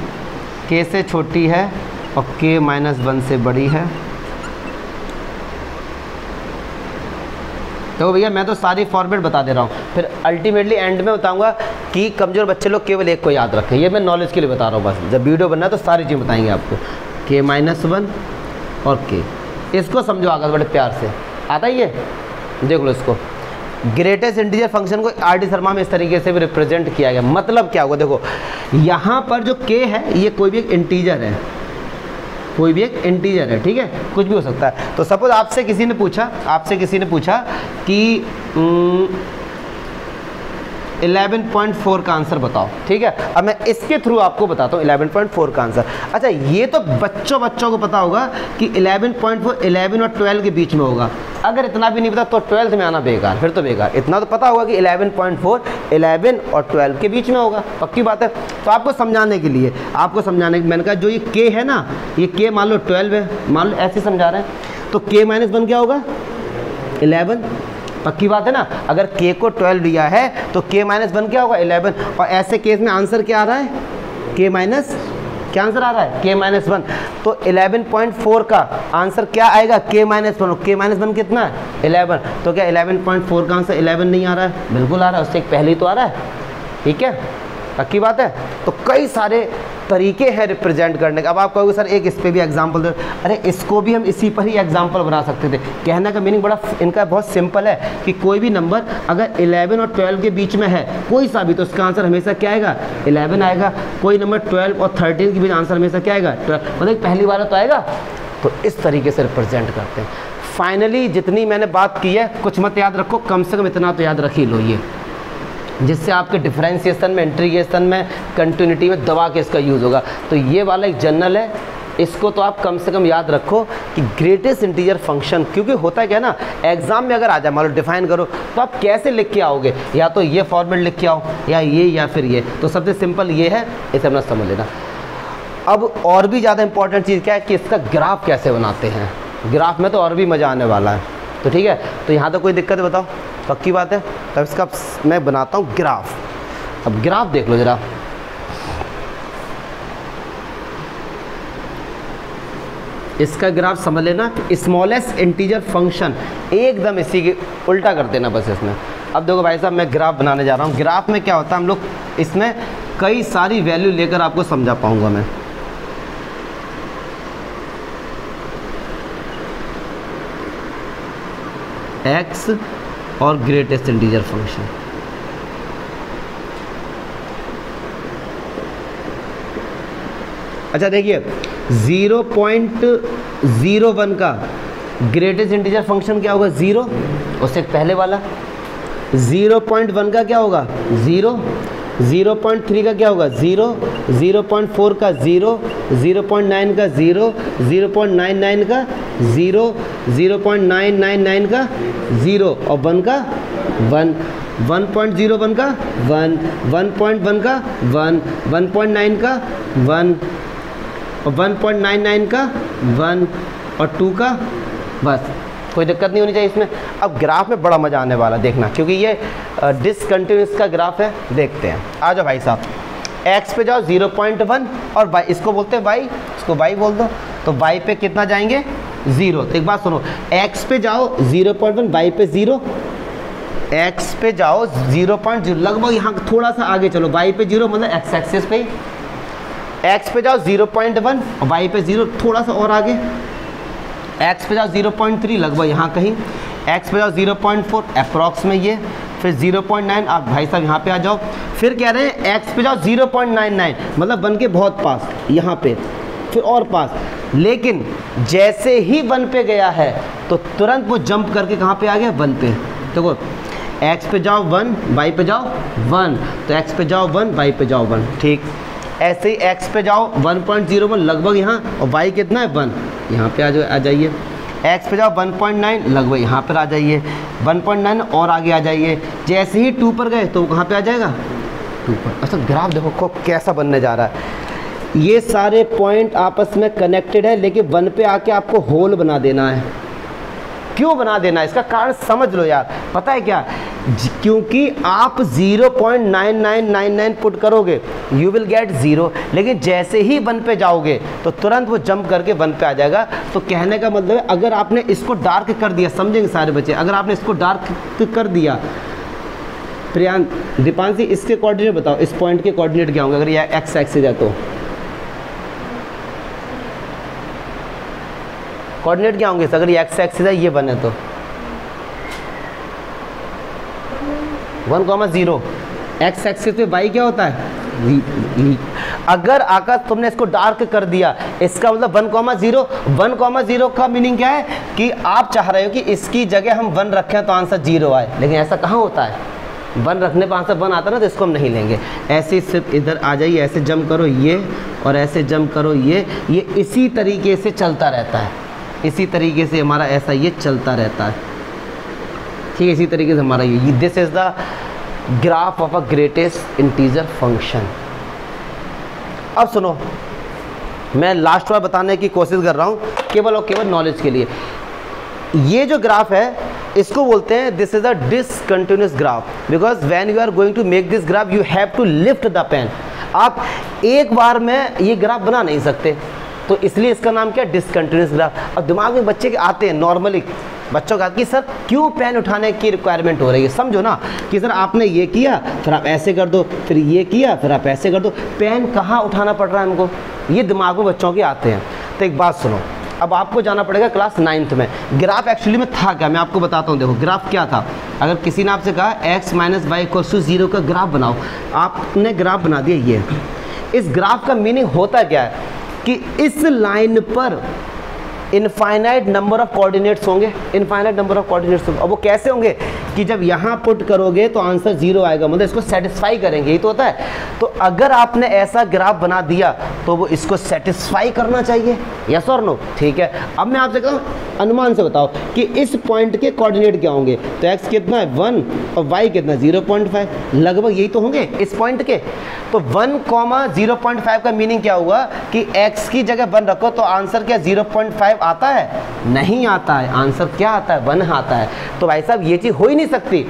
k से छोटी है और k-1 से बड़ी है। तो भैया मैं तो सारी फॉर्मेट बता दे रहा हूँ, फिर अल्टीमेटली एंड में बताऊंगा कि कमज़ोर बच्चे लोग केवल एक को याद रखें। ये मैं नॉलेज के लिए बता रहा हूँ, बस जब वीडियो बनना है तो सारी चीज़ बताएंगे आपको, k-1 और k। इसको समझो आगे बड़े प्यार से, आता ही है, देख लो इसको। ग्रेटेस्ट इंटीजर फंक्शन को आर.डी. शर्मा में इस तरीके से भी रिप्रेजेंट किया गया। मतलब क्या होगा, देखो यहाँ पर जो k है ये कोई भी एक इंटीजर है, कोई भी एक इंटीजर है, ठीक है, कुछ भी हो सकता है। तो सपोज आपसे किसी ने पूछा कि 11.4 का आंसर बताओ, ठीक है। अब मैं इसके थ्रू आपको बताता हूँ 11.4 का आंसर। अच्छा, ये तो बच्चों को पता होगा कि 11.4 11 और 12 के बीच में होगा। अगर इतना भी नहीं पता तो 12th में आना बेकार, फिर तो बेकार। इतना तो पता होगा कि 11.4 11 और 12 के बीच में होगा, पक्की बात है। तो आपको समझाने के लिए मैंने कहा जो ये k है ना, ये k मान लो 12 है, मान लो ऐसे समझा रहे हैं, तो k-1 क्या होगा, 11, पक्की बात है ना। अगर k को 12 लिया है तो k-1 क्या होगा, 11। और ऐसे केस में आंसर क्या आ रहा है, क्या आंसर आ रहा है, k-1। तो 11.4 का आंसर क्या आएगा, k-1। k-1 कितना है, 11। तो क्या 11.4 का आंसर 11 नहीं आ रहा है, बिल्कुल आ रहा है, उससे एक पहले ही तो आ रहा है, ठीक है, पक्की बात है। तो कई सारे तरीके हैं रिप्रेजेंट करने का। अब आप कहोगे सर एक इस पे भी एग्जांपल दो, अरे इसको भी हम इसी पर ही एग्जांपल बना सकते थे। कहने का मीनिंग बड़ा इनका बहुत सिंपल है कि कोई भी नंबर अगर 11 और 12 के बीच में है, कोई सा भी, तो उसका आंसर हमेशा क्या आएगा, 11 आएगा। कोई नंबर 12 और 13 के बीच आंसर हमेशा क्या आएगा, 12, मतलब पहली बार तो आएगा। तो इस तरीके से रिप्रेजेंट करते हैं। फाइनली जितनी मैंने बात की है कुछ मत याद रखो, कम से कम इतना तो याद रख ही लो, ये जिससे आपके डिफरेंशिएशन में, इंटीग्रेशन में, कंटिन्यूटी में दबा के इसका यूज़ होगा। तो ये वाला एक जनरल है, इसको तो आप कम से कम याद रखो कि ग्रेटेस्ट इंटीजर फंक्शन, क्योंकि होता क्या है ना, एग्जाम में अगर आ जाए मान लो डिफाइन करो तो आप कैसे लिख के आओगे, या तो ये फॉर्मेट लिख के आओ या ये या फिर ये। तो सबसे सिंपल ये है, इसे अपना समझ लेना। अब और भी ज़्यादा इंपॉर्टेंट चीज़ क्या है कि इसका ग्राफ कैसे बनाते हैं। ग्राफ में तो और भी मज़ा आने वाला है, तो ठीक है। तो यहाँ तो कोई दिक्कत है बताओ, पक्की बात है। तब इसका मैं बनाता हूँ ग्राफ। अब ग्राफ देख लो जरा, इसका ग्राफ समझ लेना। स्मॉलेस्ट इंटीजर फंक्शन एकदम इसी के उल्टा कर देना बस इसमें। अब देखो भाई साहब, मैं ग्राफ बनाने जा रहा हूँ। ग्राफ में क्या होता है, हम लोग इसमें कई सारी वैल्यू लेकर आपको समझा पाऊंगा मैं। एक्स और ग्रेटेस्ट इंटीजर फंक्शन, अच्छा देखिए 0.01 का ग्रेटेस्ट इंटीजर फंक्शन क्या होगा, 0, उससे पहले वाला 0.1 का क्या होगा 0, 0.3 का क्या होगा 0, 0.4 का 0, 0.9 का 0, 0.99 का 0, 0.999 का 0 और 1 का 1, 1.01 का 1, 1.1 का 1, 1.9 का 1 और 1.99 का 1 और 2 का, बस कोई दिक्कत नहीं होनी चाहिए इसमें। अब ग्राफ में बड़ा मज़ा आने वाला देखना, क्योंकि ये डिसकंटिन्यूस का ग्राफ है। देखते हैं, आ जाओ भाई साहब, x पे जाओ 0.1 और y, इसको बोलते हैं y, इसको y बोल दो, तो y पे कितना जाएंगे 0। तो एक बात सुनो, x पे जाओ 0.1, y पे 0, x पे जाओ 0.0, लगभग यहाँ थोड़ा सा आगे चलो, y पे 0 मतलब x एक्सिस पे ही, x पे जाओ 0.1 और y पे 0, थोड़ा सा और आगे, x पे जाओ 0.3 लगभग यहाँ कहीं, x पे जाओ 0.4 अप्रॉक्स में ये, फिर 0.9, आप भाई साहब यहाँ पे आ जाओ, फिर कह रहे हैं x पे जाओ 0.99 मतलब 1 के बहुत पास यहाँ पे, फिर और पास, लेकिन जैसे ही 1 पे गया है तो तुरंत वो जंप करके कहाँ पे आ गया 1 पे। देखो x पे जाओ 1, y पे जाओ 1, तो x पे जाओ 1, y पे जाओ 1, ठीक। ऐसे ही x पे जाओ 1.01 लगभग यहाँ, और y कितना है 1, यहाँ पे आ जाइए। x पे जाओ 1.9 लगभग यहाँ पर आ जाइए, 1.9 और आगे आ जाइए। जैसे ही 2 पर गए तो कहाँ पे आ जाएगा 2 पर। अच्छा ग्राफ देखो कैसा बनने जा रहा है, ये सारे पॉइंट आपस में कनेक्टेड है, लेकिन 1 पे आके आपको होल बना देना है। क्यों बना देना है, इसका कारण समझ लो यार। पता है क्या, क्योंकि आप 0.9999 पुट करोगे यू विल गेट 0, लेकिन जैसे ही 1 पे जाओगे तो तुरंत वो जंप करके 1 पे आ जाएगा। तो कहने का मतलब है, अगर आपने इसको डार्क कर दिया, समझेंगे सारे बच्चे, अगर आपने इसको डार्क कर दिया, प्रियांक दीपांशी इसके कोऑर्डिनेट बताओ, इस पॉइंट के कोऑर्डिनेट क्या होंगे अगर ये एक्स एक्सिस है तो कोऑर्डिनेट क्या होंगे, अगर ये एक्स एक्सिस है ये 1 है तो 1,0। एक्स एक्सिस पे y क्या होता है v। अगर आकाश तुमने इसको डार्क कर दिया, इसका मतलब 1,0। 1,0 का मीनिंग क्या है कि आप चाह रहे हो कि इसकी जगह हम 1 रखें तो आंसर 0 आए, लेकिन ऐसा कहाँ होता है, 1 रखने पर आंसर 1 आता ना, तो इसको हम नहीं लेंगे। ऐसे सिर्फ इधर आ जाइए, ऐसे जंप करो ये और ऐसे जंप करो ये इसी तरीके से चलता रहता है, इसी तरीके से हमारा ऐसा ये चलता रहता है, ठीक है। इसी तरीके से हमारा ये this is the graph of a greatest integer function. अब सुनो, मैं लास्ट बार बताने की कोशिश कर रहा हूँ केवल और केवल नॉलेज के लिए। ये जो ग्राफ है इसको बोलते हैं this is a discontinuous graph, because when you are going to make this graph you have to lift the pen. आप एक बार में ये ग्राफ बना नहीं सकते, तो इसलिए इसका नाम क्या है, डिसकंटिन्यूअस ग्राफ। अब दिमाग में बच्चे के आते हैं नॉर्मली, बच्चों का कि सर क्यों पेन उठाने की रिक्वायरमेंट हो रही है। समझो ना कि सर आपने ये किया, फिर आप ऐसे कर दो, फिर ये किया, फिर आप ऐसे कर दो, पेन कहाँ उठाना पड़ रहा है हमको, ये दिमाग में बच्चों के आते हैं। तो एक बात सुनो, अब आपको जाना पड़ेगा क्लास 9th में। ग्राफ एक्चुअली में था क्या, मैं आपको बताता हूँ। देखो ग्राफ क्या था, अगर किसी ने आपसे कहा x - y = 0 का ग्राफ बनाओ, आपने ग्राफ बना दिया ये। इस ग्राफ का मीनिंग होता क्या है कि इस लाइन पर इनफाइनाइट नंबर ऑफ कोऑर्डिनेट्स होंगे, इनफाइनाइट नंबर ऑफ कोऑर्डिनेट्स होंगे। और वो कैसे होंगे कि जब यहाँ पुट करोगे तो आंसर 0 आएगा, मतलब इसको सेटिस्फाई करेंगे, यही तो होता है। तो अगर आपने ऐसा ग्राफ बना दिया तो वो इसको सेटिस्फाई करना चाहिए, यस और नो, ठीक है। अब मैं आपसे कहूँ अनुमान से बताओ कि इस पॉइंट के कोऑर्डिनेट क्या होंगे, तो x कितना है 1 और y कितना 0.5, लगभग यही तो होंगे इस पॉइंट के। तो 1, 0.5 का मीनिंग क्या हुआ कि x की जगह 1 रखो तो आंसर क्या 0.5 आता है, नहीं आता है, आंसर क्या आता है 1 आता है। तो भाई साहब ये चीज़ हो ही नहीं सकती,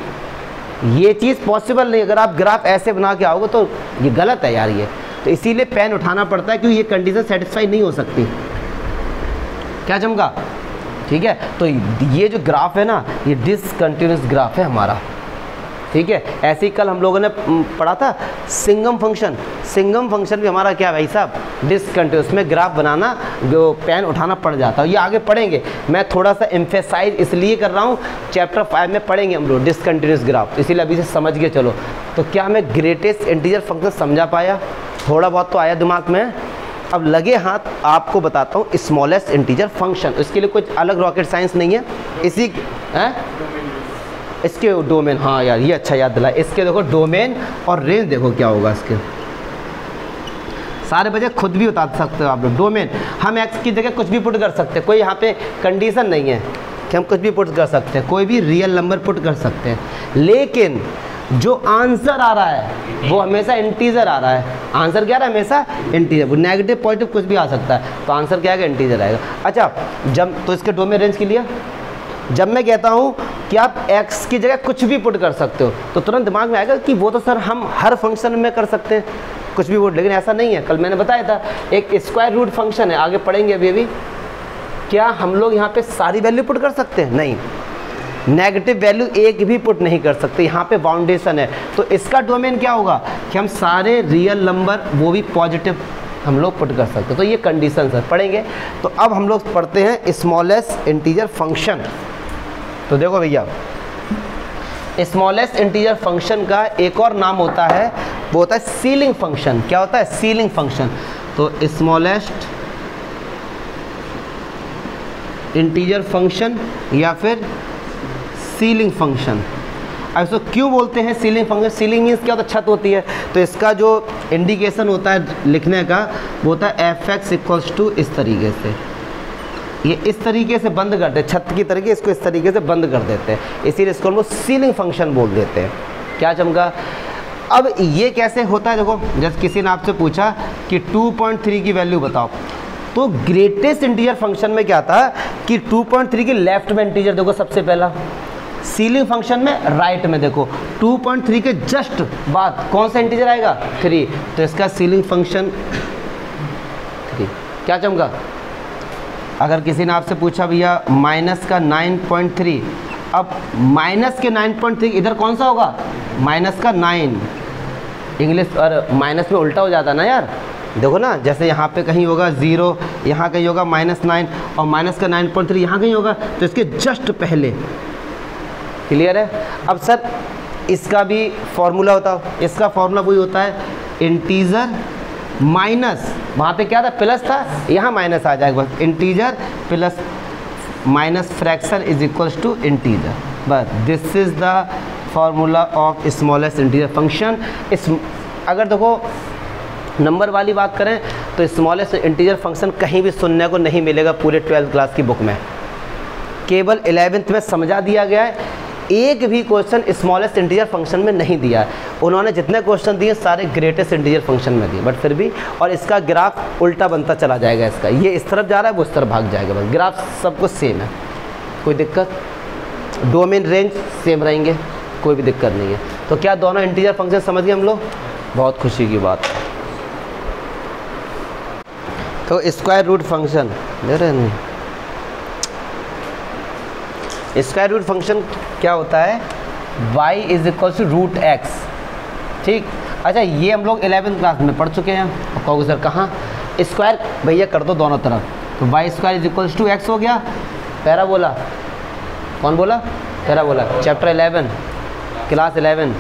ये चीज़ पॉसिबल नहीं। अगर आप ग्राफ ऐसे बना के आओगे तो ये गलत है यार ये, तो इसीलिए पेन उठाना पड़ता है क्योंकि ये कंडीशन सेटिस्फाई नहीं हो सकती। क्या चमका, ठीक है। तो ये जो ग्राफ है ना, ये डिसकंटिन्यूअस ग्राफ है हमारा, ठीक है। ऐसे ही कल हम लोगों ने पढ़ा था सिंगम फंक्शन। सिंगम फंक्शन भी हमारा क्या भाई साहब, डिसकंटिन्यूस में ग्राफ बनाना, जो पेन उठाना पड़ जाता है। ये आगे पढ़ेंगे, मैं थोड़ा सा एम्फेसाइज इसलिए कर रहा हूँ, चैप्टर 5 में पढ़ेंगे हम लोग डिसकंटिन्यूस ग्राफ, इसीलिए अभी से समझ के चलो। तो क्या मैं ग्रेटेस्ट इंटीजर फंक्शन समझा पाया? थोड़ा बहुत तो आया दिमाग में। अब लगे हाथ आपको बताता हूँ स्मॉलेस्ट इंटीजर फंक्शन। इसके लिए कुछ अलग रॉकेट साइंस नहीं है, इसी इसके डोमेन, हाँ यार ये अच्छा याद दिला। इसके देखो डोमेन और रेंज देखो क्या होगा इसके, सारे बच्चे खुद भी बता सकते हो आप लोग। डोमेन हम एक्स की जगह कुछ भी पुट कर सकते हैं, कोई यहाँ पे कंडीशन नहीं है कि हम कुछ भी पुट कर सकते हैं, कोई भी रियल नंबर पुट कर सकते हैं, लेकिन जो आंसर आ रहा है वो हमेशा इंटीजर आ रहा है। आंसर क्या आ रहा है? हमेशा इंटीजर। वो नेगेटिव पॉजिटिव कुछ भी आ सकता है, तो आंसर क्या आएगा? इंटीजर आएगा। अच्छा, जब तो इसके डोमेन रेंज के लिए जब मैं कहता हूँ कि आप x की जगह कुछ भी पुट कर सकते हो, तो तुरंत दिमाग में आएगा कि वो तो सर हम हर फंक्शन में कर सकते हैं कुछ भी पुट, लेकिन ऐसा नहीं है। कल मैंने बताया था एक स्क्वायर रूट फंक्शन है, आगे पढ़ेंगे अभी। क्या हम लोग यहाँ पे सारी वैल्यू पुट कर सकते हैं? नहीं, नेगेटिव वैल्यू एक भी पुट नहीं कर सकते, यहाँ पे बाउंडेशन है। तो इसका डोमेन क्या होगा कि हम सारे रियल नंबर, वो भी पॉजिटिव, हम लोग पुट कर सकते हैं। तो ये कंडीशन है, पढ़ेंगे। तो अब हम लोग पढ़ते हैं स्मॉलेस्ट इंटीजर फंक्शन। तो देखो भैया, स्मॉलेस्ट इंटीजर फंक्शन का एक और नाम होता है, वो होता है सीलिंग फंक्शन। क्या होता है? Ceiling function. तो स्मॉलेस्ट इंटीजर फंक्शन या फिर सीलिंग फंक्शन। अब इसको क्यों बोलते हैं सीलिंग फंक्शन? सीलिंग मीन्स क्या होता है? छत होती है। तो इसका जो इंडिकेशन होता है लिखने का, वो होता है एफ एक्स इक्वल्स टू, इस तरीके से, ये इस तरीके से बंद करते हैं, छत की तरीके इसको इस तरीके से बंद कर देते हैं, इसीलिए इसको हम लोग सीलिंग फंक्शन बोल देते हैं। क्या चमका? अब ये कैसे होता है? देखो, जैसे किसी ने आपसे पूछा कि 2.3 की वैल्यू बताओ, तो ग्रेटेस्ट इंटीजर फंक्शन में क्या था कि 2.3 के लेफ्ट में इंटीजर देखो सबसे पहला, सीलिंग फंक्शन में राइट में देखो 2.3 के जस्ट बाद कौन सा इंटीजर आएगा? 3। तो इसका सीलिंग फंक्शन 3। क्या चमका? अगर किसी ने आपसे पूछा भैया माइनस का 9.3, अब माइनस के 9.3 इधर कौन सा होगा? माइनस का 9। इंग्लिश और माइनस में उल्टा हो जाता ना यार, देखो ना, जैसे यहाँ पे कहीं होगा 0, यहाँ कहीं होगा -9, और माइनस का 9.3 यहाँ कहीं होगा, तो इसके जस्ट पहले। क्लियर है? अब सर इसका भी फॉर्मूला होता है, इसका फॉर्मूला वही होता है इंटीजर माइनस, वहाँ पे क्या था? प्लस था, यहाँ माइनस आ जाएगा, बस integer plus minus fraction is equals to integer. बस this is the formula of smallest integer function. इस अगर देखो नंबर वाली बात करें तो स्मॉलेस्ट इंटीजर फंक्शन कहीं भी सुनने को नहीं मिलेगा पूरे 12th क्लास की बुक में, केवल 11th में समझा दिया गया है। एक भी क्वेश्चन स्मॉलेस्ट इंटीजर फंक्शन में नहीं दिया है। उन्होंने जितने क्वेश्चन दिए सारे ग्रेटेस्ट इंटीजर फंक्शन में दिए, बट फिर भी, और इसका ग्राफ उल्टा बनता चला जाएगा, इसका ये इस तरफ जा रहा है वो इस तरफ भाग जाएगा, बस ग्राफ सब कुछ सेम है, कोई दिक्कत। डोमेन रेंज सेम रहेंगे, कोई भी दिक्कत नहीं है। तो क्या दोनों इंटीजर फंक्शन समझ गए हम लोग? बहुत खुशी की बात। तो स्क्वायर रूट फंक्शन ले रहे नहीं, स्क्वायर रूट फंक्शन क्या होता है? y is equal to root X. ठीक, अच्छा ये हम लोग 11th क्लास में पढ़ चुके हैं। और कहोगे सर कहाँ? स्क्वायर भैया कर दो दोनों तरफ, तो Y square is equal to X हो गया। पैरा बोला, कौन बोला? पैरा बोला, चैप्टर 11 क्लास 11।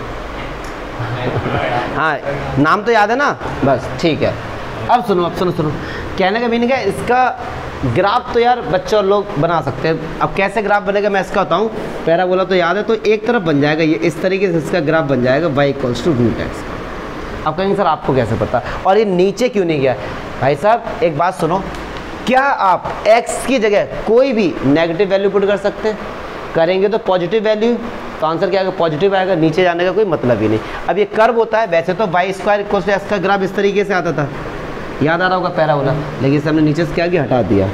हाँ, नाम तो याद है ना? बस ठीक है। अब सुनो, कहने का मीनिंग है इसका ग्राफ तो यार बच्चे और लोग बना सकते हैं। अब कैसे ग्राफ बनेगा मैं इसका बताऊँ। पैरा बोला तो याद है, तो एक तरफ बन जाएगा ये इस तरीके से, इसका ग्राफ बन जाएगा y equals to root X. अब कहेंगे सर आपको कैसे पता, और ये नीचे क्यों नहीं गया? भाई साहब एक बात सुनो, क्या आप x की जगह कोई भी नेगेटिव वैल्यू पुट कर सकते हैं? करेंगे तो पॉजिटिव वैल्यू, तो आंसर क्या आएगा? पॉजिटिव आएगा, नीचे जाने का कोई मतलब ही नहीं। अब ये कर्व होता है, वैसे तो y square equals to X का ग्राफ इस तरीके से आता था, याद आ रहा होगा पैरा बोला, लेकिन इसे हमने नीचे से क्या किया? हटा दिया।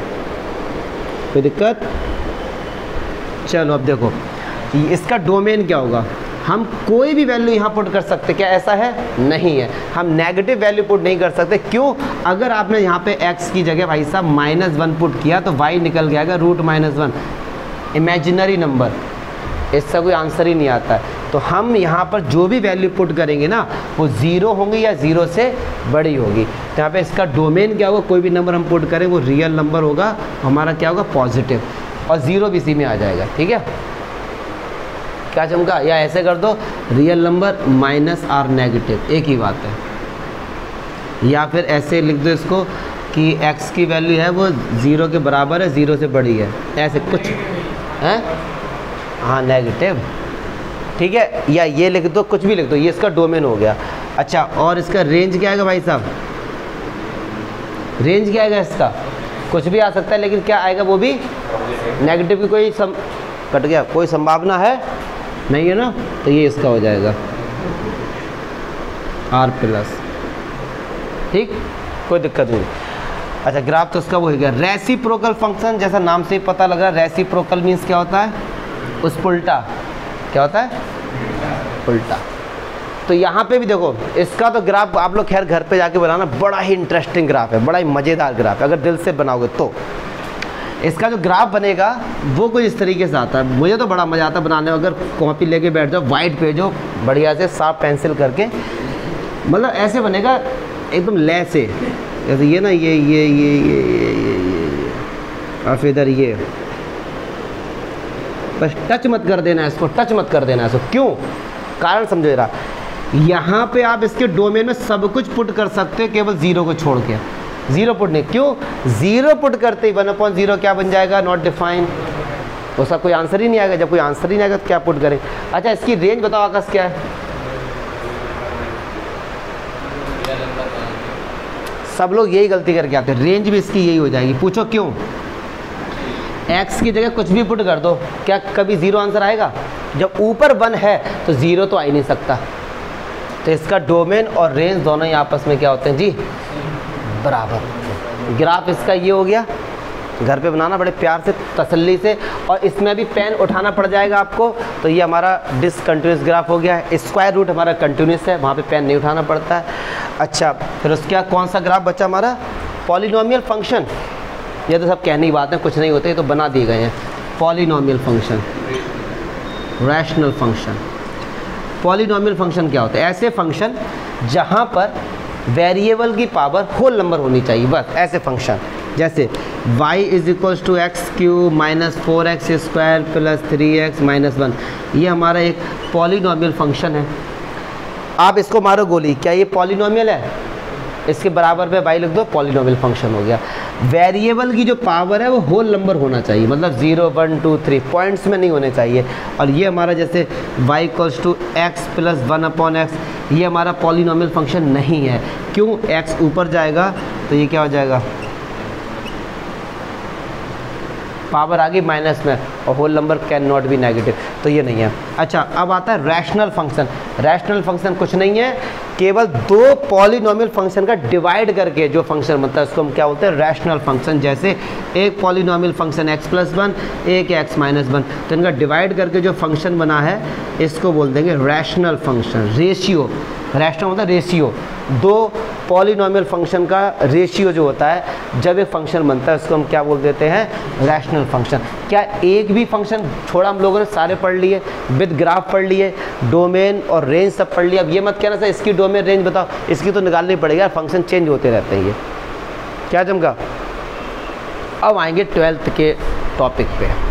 कोई दिक्कत? चलो अब देखो इसका डोमेन क्या होगा। हम कोई भी वैल्यू यहाँ पुट कर सकते, क्या ऐसा है? नहीं है। हम नेगेटिव वैल्यू पुट नहीं कर सकते, क्यों? अगर आपने यहाँ पे x की जगह भाई साहब -1 पुट किया तो y निकल जाएगा √-1, इमेजिनरी नंबर, इसका कोई आंसर ही नहीं आता है। तो हम यहाँ पर जो भी वैल्यू पुट करेंगे ना वो 0 होंगी या 0 से बड़ी होगी। तो यहाँ पे इसका डोमेन क्या होगा, कोई भी नंबर हम पुट करें वो रियल नंबर होगा, हमारा क्या होगा पॉजिटिव, और 0 भी इसी में आ जाएगा। ठीक है, क्या चमका? या ऐसे कर दो real number minus R negative, एक ही बात है। या फिर ऐसे लिख दो इसको कि x की वैल्यू है वो 0 के बराबर है, 0 से बड़ी है, ऐसे कुछ है, हाँ नेगेटिव। ठीक है, या ये लिख दो, कुछ भी लिख दो, ये इसका डोमेन हो गया। अच्छा, और इसका रेंज क्या आएगा भाई साहब? रेंज क्या आएगा इसका? कुछ भी आ सकता है, लेकिन क्या आएगा वो भी नेगेटिव की कोई कट गया, कोई संभावना है नहीं है ना, तो ये इसका हो जाएगा R प्लस। ठीक, कोई दिक्कत नहीं। अच्छा, ग्राफ तो उसका वो हो गया। रेसिप्रोकल फंक्शन, जैसा नाम से ही पता लग रहा है, रेसिप्रोकल मीन्स क्या होता है? उस उल्टा। क्या होता है? उल्टा। तो यहाँ पे भी देखो, इसका तो ग्राफ आप लोग खैर घर पे जाके बनाना, बड़ा ही इंटरेस्टिंग ग्राफ है, बड़ा ही मज़ेदार ग्राफ है अगर दिल से बनाओगे तो। इसका जो ग्राफ बनेगा वो कुछ इस तरीके से आता है। मुझे तो बड़ा मज़ा आता है बनाने में। अगर कॉपी लेके बैठ जाओ, वाइट पेज हो, बढ़िया से साफ पेंसिल करके, मतलब ऐसे बनेगा एकदम लय से, जैसे ये ना, ये और फिर इधर ये, बस टच मत कर देना इसको, टच मत कर देना इसको। क्यों? कारण समझो जरा। यहाँ पे आप इसके डोमेन में सब कुछ पुट कर सकते हो, केवल 0 को छोड़ के। 0 पुट नहीं, क्यों? 0 पुट करते ही 1/0 क्या बन जाएगा? Not define. उसका कोई आंसर ही नहीं आएगा। जब कोई आंसर ही नहीं आएगा तो क्या पुट करें? अच्छा, इसकी रेंज बताओ आकाश क्या है? सब लोग यही गलती करके आते हैं, रेंज भी इसकी यही हो जाएगी। पूछो क्यों? x की जगह कुछ भी पुट कर दो, क्या कभी 0 आंसर आएगा? जब ऊपर 1 है तो 0 तो आ ही नहीं सकता। तो इसका डोमेन और रेंज दोनों ही आपस में क्या होते हैं जी? बराबर। ग्राफ इसका ये हो गया। घर पे बनाना बड़े प्यार से, तसल्ली से, और इसमें भी पेन उठाना पड़ जाएगा आपको। तो ये हमारा डिसकंटिन्यूस ग्राफ हो गया है। स्क्वायर रूट हमारा कंटिन्यूस है, वहाँ पे पेन नहीं उठाना पड़ता है। अच्छा, फिर उसके बाद कौन सा ग्राफ बचा हमारा? Polynomial function. ये तो सब कहने की बात है, कुछ नहीं होते, तो बना दिए गए हैं। Polynomial function, rational function. Polynomial function क्या होता है? ऐसे फंक्शन जहाँ पर वेरिएबल की पावर होल नंबर होनी चाहिए, बस ऐसे फंक्शन। जैसे y = x³ - 4x² + 3x - 1, ये हमारा एक पॉलिनोमियल फंक्शन है। आप इसको मारो गोली, क्या ये पॉलिनोमियल है? इसके बराबर पे y लिख दो, पॉलिनोमियल फंक्शन हो गया। वेरिएबल की जो पावर है वो होल नंबर होना चाहिए, मतलब 0, 1, 2, 3 पॉइंट्स में नहीं होने चाहिए। और ये हमारा जैसे y = x + 1/x, ये हमारा पॉलिनोमियल फंक्शन नहीं है। क्यों? x ऊपर जाएगा तो ये क्या हो जाएगा? पावर आ गई माइनस में, और whole number can not be negative, तो ये नहीं है। अच्छा, अब आता है रैशनल फंक्शन। रैशनल फंक्शन कुछ नहीं है, केवल दो पॉलिनोमियल फंक्शन का डिवाइड करके जो फंक्शन बनता है उसको हम क्या बोलते हैं? Rational function. जैसे एक पॉलिनोमियल फंक्शन x + 1, एक x - 1, तो इनका डिवाइड करके जो फंक्शन बना है इसको बोल देंगे रैशनल फंक्शन। रेशियो, रैशनल होता है रेशियो, दो पॉलिनोमियल फंक्शन का रेशियो जो होता है जब एक फंक्शन बनता है उसको हम क्या बोल देते हैं? Rational function. क्या एक भी फंक्शन छोड़ा? हम लोगों ने सारे पढ़ लिए, विद ग्राफ पढ़ लिए, डोमेन और रेंज सब पढ़ लिया। अब ये मत कहना सर इसकी डोमेन रेंज बताओ, इसकी तो निकालनी पड़ेगी यार, फंक्शन चेंज होते रहते हैं। ये क्या चमका? अब आएंगे 12th के टॉपिक पे।